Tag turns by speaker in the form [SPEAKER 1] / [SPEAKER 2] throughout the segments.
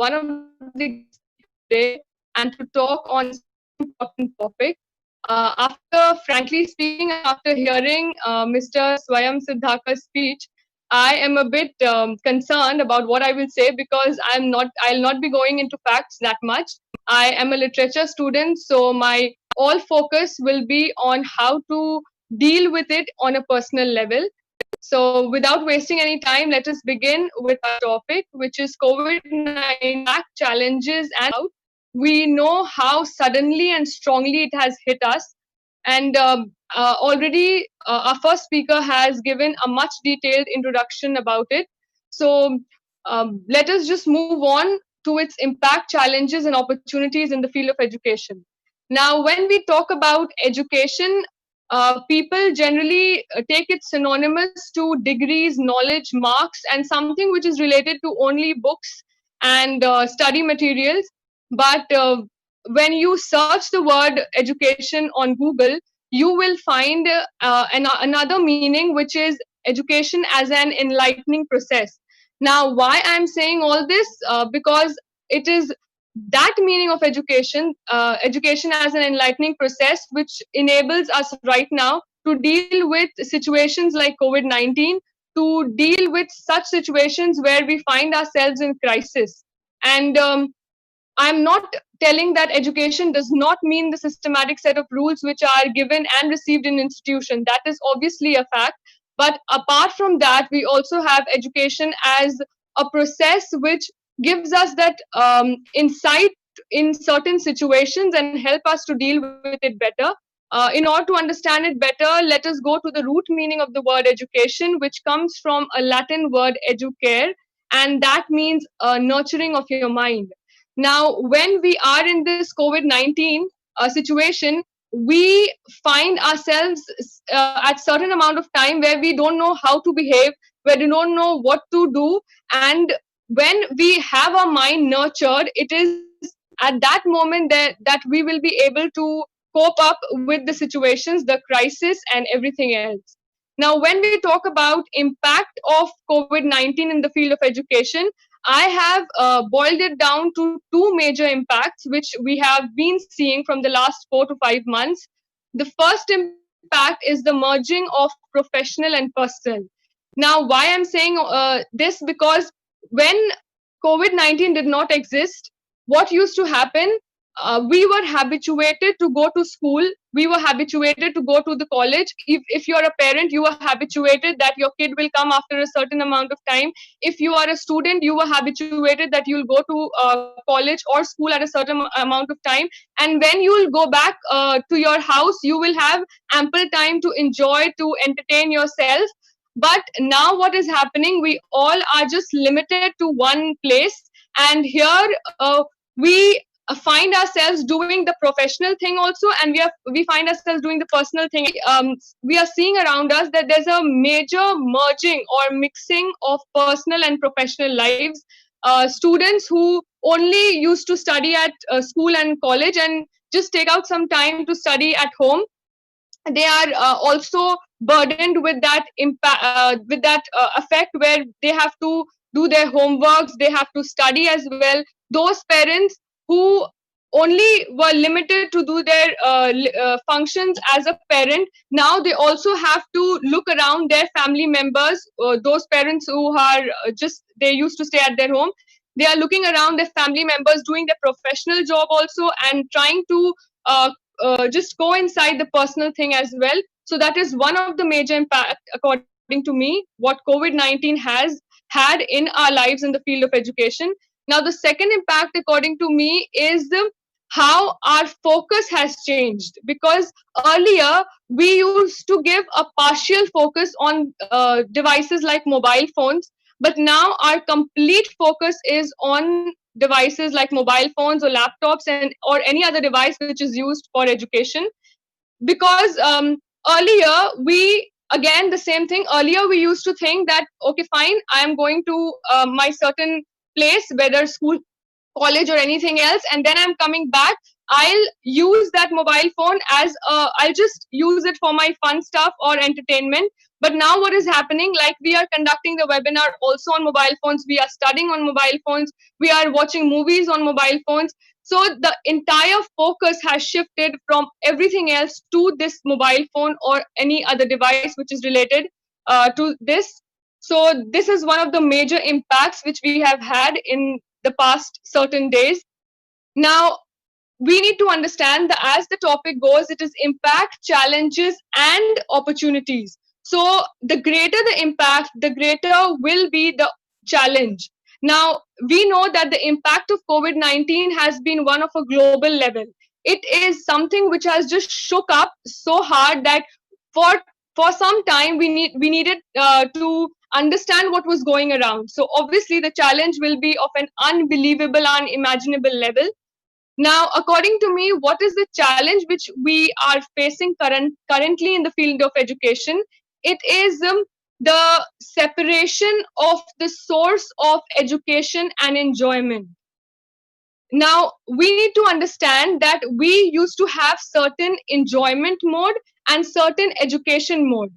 [SPEAKER 1] one of the guests today and to talk on such an important topic. After frankly speaking, and after hearing Mr. Swayam Siddharka's speech, I am a bit concerned about what I will say because I'll not be going into facts that much. I am a literature student, so my all focus will be on how to deal with it on a personal level. So, without wasting any time, let us begin with our topic, which is COVID-19 challenges and we know how suddenly and strongly it has hit us. And already our first speaker has given a much detailed introduction about it. So let us just move on to its impact, challenges, and opportunities in the field of education. Now, when we talk about education, people generally take it synonymous to degrees, knowledge, marks, and something which is related to only books and study materials. But when you search the word education on Google, you will find another meaning, which is education as an enlightening process. Now, why I'm saying all this? Because it is that meaning of education, education as an enlightening process, which enables us right now to deal with situations like COVID-19, to deal with such situations where we find ourselves in crisis. And I'm not telling that education does not mean the systematic set of rules which are given and received in institution. That is obviously a fact. But apart from that, we also have education as a process which gives us that insight in certain situations and help us to deal with it better. In order to understand it better, let us go to the root meaning of the word education, which comes from a Latin word educare, and that means nurturing of your mind. Now, when we are in this COVID-19 situation, we find ourselves at certain amount of time where we don't know how to behave, where we don't know what to do. And when we have our mind nurtured, it is at that moment that we will be able to cope up with the situations, the crisis, and everything else. Now, when we talk about impact of COVID-19 in the field of education, I have boiled it down to two major impacts, which we have been seeing from the last 4 to 5 months. The first impact is the merging of professional and personal. Now, why I'm saying this? Because when COVID-19 did not exist, what used to happen? We were habituated to go to school. We were habituated to go to the college. If you're a parent, you are habituated that your kid will come after a certain amount of time. If you are a student, you were habituated that you'll go to college or school at a certain amount of time. And when you'll go back to your house, you will have ample time to enjoy, to entertain yourself. But now what is happening? We all are just limited to one place. And here we find ourselves doing the professional thing also, and we find ourselves doing the personal thing. We are seeing around us that there's a major merging or mixing of personal and professional lives. Students who only used to study at school and college and just take out some time to study at home, they are also burdened with that impact, with that effect where they have to do their homeworks, they have to study as well. Those parents who only were limited to do their functions as a parent, now they also have to look around their family members. Those parents who are just, they used to stay at their home, they are looking around their family members doing their professional job also and trying to just go inside the personal thing as well. So that is one of the major impact, according to me, what COVID-19 has had in our lives in the field of education. Now, the second impact, according to me, is how our focus has changed. Because earlier, we used to give a partial focus on devices like mobile phones, but now our complete focus is on devices like mobile phones or laptops and or any other device which is used for education. Because earlier we, again the same thing, earlier we used to think that okay, fine, I am going to my certain place, whether school, college, or anything else, and then I'm coming back, I'll use that mobile phone as I'll just use it for my fun stuff or entertainment. But now what is happening, like we are conducting the webinar also on mobile phones, we are studying on mobile phones, we are watching movies on mobile phones. So the entire focus has shifted from everything else to this mobile phone or any other device which is related to this. So this is one of the major impacts which we have had in the past certain days. Now, we need to understand that as the topic goes, it is impact, challenges, and opportunities. So, the greater the impact, the greater will be the challenge. Now, we know that the impact of COVID-19 has been one of a global level. It is something which has just shook up so hard that for for some time we needed to understand what was going around. So obviously the challenge will be of an unbelievable, unimaginable level. Now, according to me, what is the challenge which we are facing currently in the field of education? It is the separation of the source of education and enjoyment. Now, we need to understand that we used to have certain enjoyment mode and certain education mode.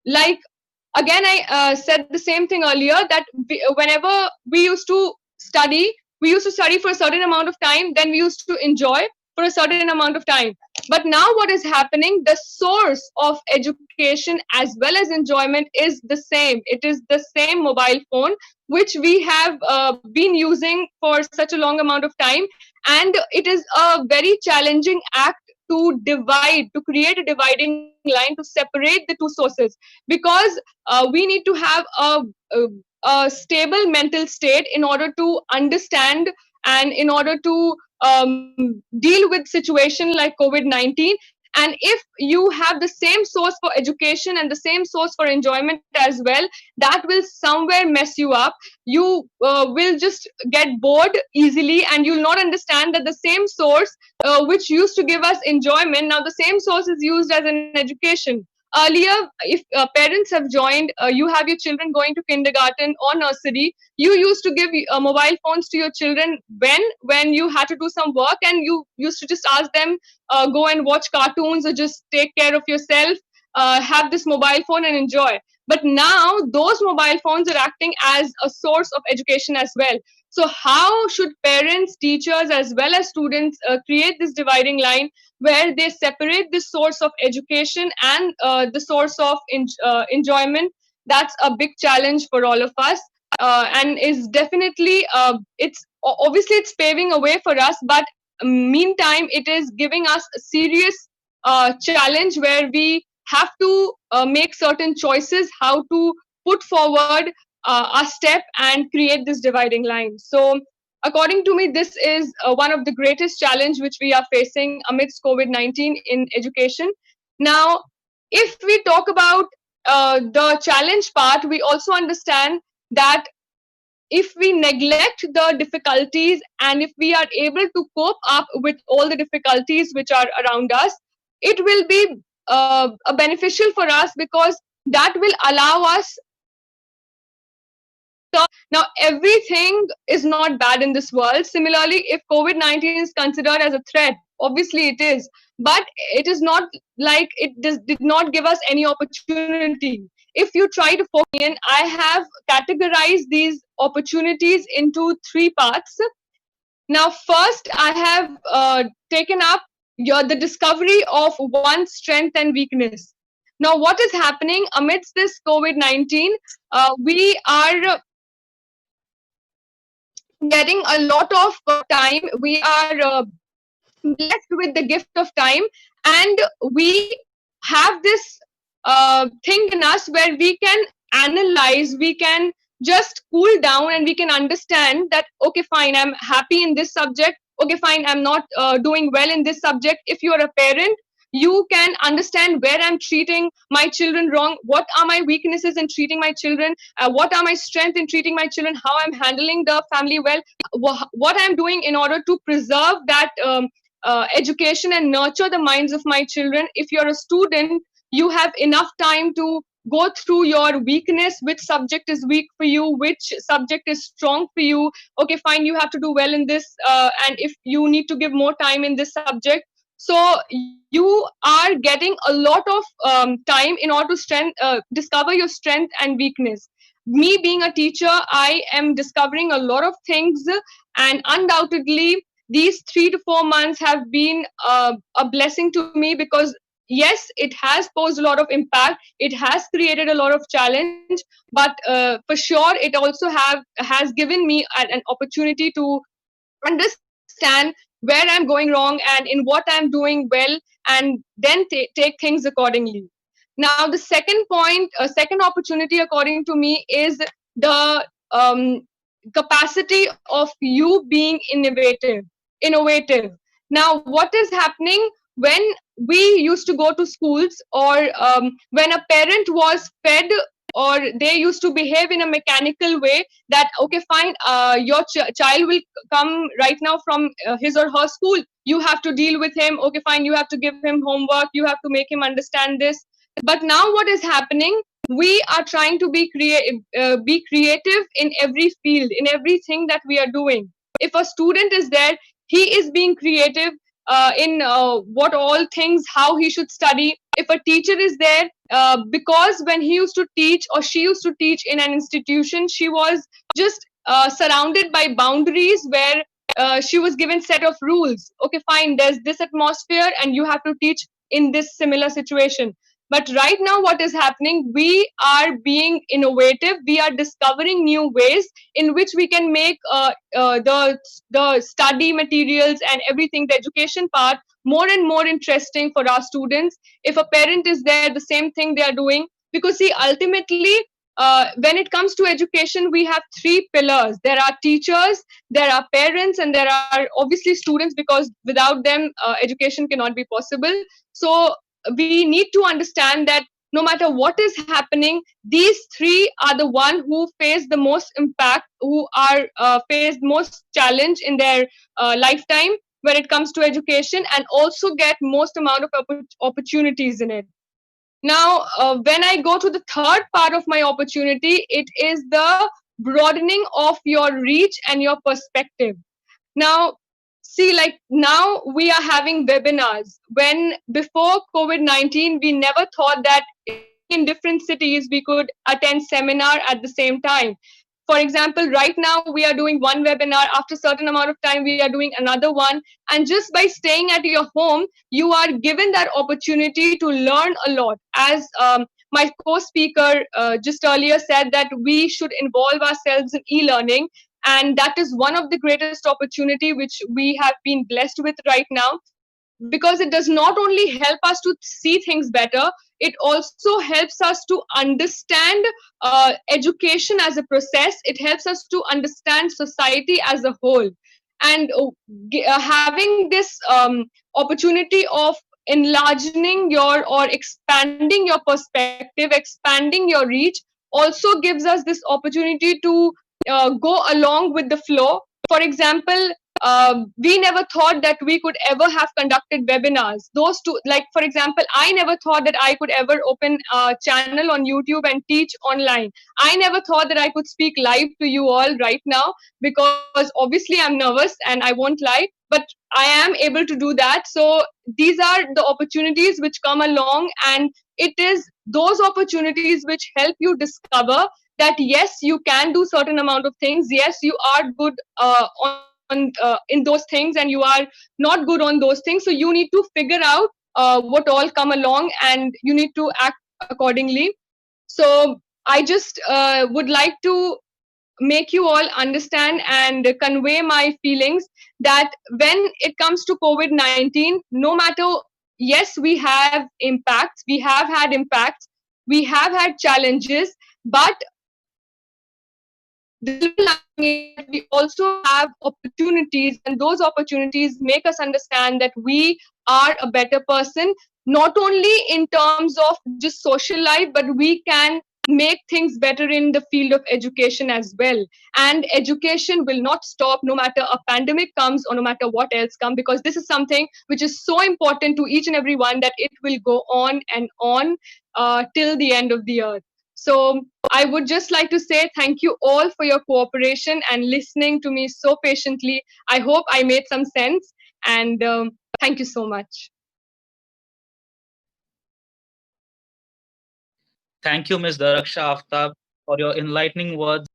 [SPEAKER 1] Like, again, I said the same thing earlier, that whenever we used to study for a certain amount of time, then we used to enjoy for a certain amount of time. But now what is happening, the source of education as well as enjoyment is the same. It is the same mobile phone which we have been using for such a long amount of time. And it is a very challenging act to create a dividing line to separate the two sources, because we need to have a stable mental state in order to understand and in order to deal with situation like COVID-19. And if you have the same source for education and the same source for enjoyment as well, that will somewhere mess you up. You will just get bored easily, and you'll not understand that the same source which used to give us enjoyment, now the same source is used as an education. Earlier, if parents have joined, you have your children going to kindergarten or nursery, you used to give mobile phones to your children when you had to do some work, and you used to just ask them, go and watch cartoons or just take care of yourself, have this mobile phone and enjoy. But now those mobile phones are acting as a source of education as well. So how should parents, teachers, as well as students create this dividing line where they separate the source of education and the source of enjoyment? That's a big challenge for all of us, and is definitely it's obviously it's paving a way for us, but meantime it is giving us a serious challenge where we have to make certain choices how to put forward a step and create this dividing line. So according to me, this is one of the greatest challenge which we are facing amidst COVID-19 in education. Now, if we talk about the challenge part, we also understand that if we neglect the difficulties and if we are able to cope up with all the difficulties which are around us, it will be a beneficial for us, because that will allow us. Now, everything is not bad in this world. Similarly, if COVID-19 is considered as a threat, obviously it is, but it is not like did not give us any opportunity. If you try to focus in, I have categorized these opportunities into three parts. Now, first, I have taken up the discovery of one's strength and weakness. Now, what is happening amidst this COVID-19? We are getting a lot of time. We are blessed with the gift of time, and we have this thing in us where we can analyze, we can just cool down, and we can understand that, okay, fine, I'm happy in this subject, okay, fine, I'm not doing well in this subject. If you're a parent, you can understand where I'm treating my children wrong, what are my weaknesses in treating my children, what are my strengths in treating my children, how I'm handling the family well, what I'm doing in order to preserve that education and nurture the minds of my children. If you're a student, you have enough time to go through your weakness, which subject is weak for you, which subject is strong for you. Okay, fine, you have to do well in this, and if you need to give more time in this subject. So you are getting a lot of time in order to discover your strength and weakness. Me being a teacher, I am discovering a lot of things, and undoubtedly these 3 to 4 months have been a blessing to me, because yes, it has posed a lot of impact, it has created a lot of challenge, but for sure it also has given me an opportunity to understand where I'm going wrong and in what I'm doing well, and then take things accordingly. Now, the second point, second opportunity, according to me, is the capacity of you being innovative. Innovative. Now, what is happening when we used to go to schools, or when a parent was fed, or they used to behave in a mechanical way, that okay, fine, your child will come right now from his or her school, you have to deal with him, okay, fine, you have to give him homework, you have to make him understand this. But now what is happening, we are trying to be creative in every field, in everything that we are doing. If a student is there, he is being creative in what all things, how he should study. If a teacher is there, because when he used to teach or she used to teach in an institution, she was just surrounded by boundaries where she was given set of rules. Okay, fine, there's this atmosphere and you have to teach in this similar situation. But right now what is happening, we are being innovative, we are discovering new ways in which we can make the study materials and everything, the education part, more and more interesting for our students. If a parent is there, the same thing they are doing. Because see, ultimately, when it comes to education, we have three pillars. There are teachers, there are parents, and there are obviously students, because without them education cannot be possible. So we need to understand that no matter what is happening, these three are the one who face the most impact, who are face most challenge in their lifetime when it comes to education, and also get most amount of opportunities in it. Now, when I go to the third part of my opportunity, it is the broadening of your reach and your perspective. Now, see, like now we are having webinars. When before COVID-19, we never thought that being in different cities, we could attend seminar at the same time. For example, right now we are doing one webinar. After a certain amount of time, we are doing another one. And just by staying at your home, you are given that opportunity to learn a lot. As my co-speaker just earlier said, that we should involve ourselves in e-learning, and that is one of the greatest opportunity which we have been blessed with right now, because it does not only help us to see things better, it also helps us to understand education as a process. It helps us to understand society as a whole. And having this opportunity of enlarging your or expanding your perspective, expanding your reach, also gives us this opportunity to go along with the flow. For example, we never thought that we could ever have conducted webinars. Those two, like for example, I never thought that I could ever open a channel on YouTube and teach online. I never thought that I could speak live to you all right now, because obviously I'm nervous and I won't lie, but I am able to do that. So these are the opportunities which come along, and it is those opportunities which help you discover that yes, you can do certain amount of things, yes, you are good in those things, and you are not good on those things. So you need to figure out what all come along, and you need to act accordingly. So I just would like to make you all understand and convey my feelings that when it comes to COVID-19, no matter, yes, we have impacts, we have had impacts, we have had challenges, but the silver lining is that we also have opportunities, and those opportunities make us understand that we are a better person, not only in terms of just social life, but we can make things better in the field of education as well. And education will not stop no matter a pandemic comes or no matter what else comes, because this is something which is so important to each and every one that it will go on and on till the end of the earth. So I would just like to say thank you all for your cooperation and listening to me so patiently. I hope I made some sense. And Thank you so much.
[SPEAKER 2] Thank you, Ms. Daraksha Aftab, for your enlightening words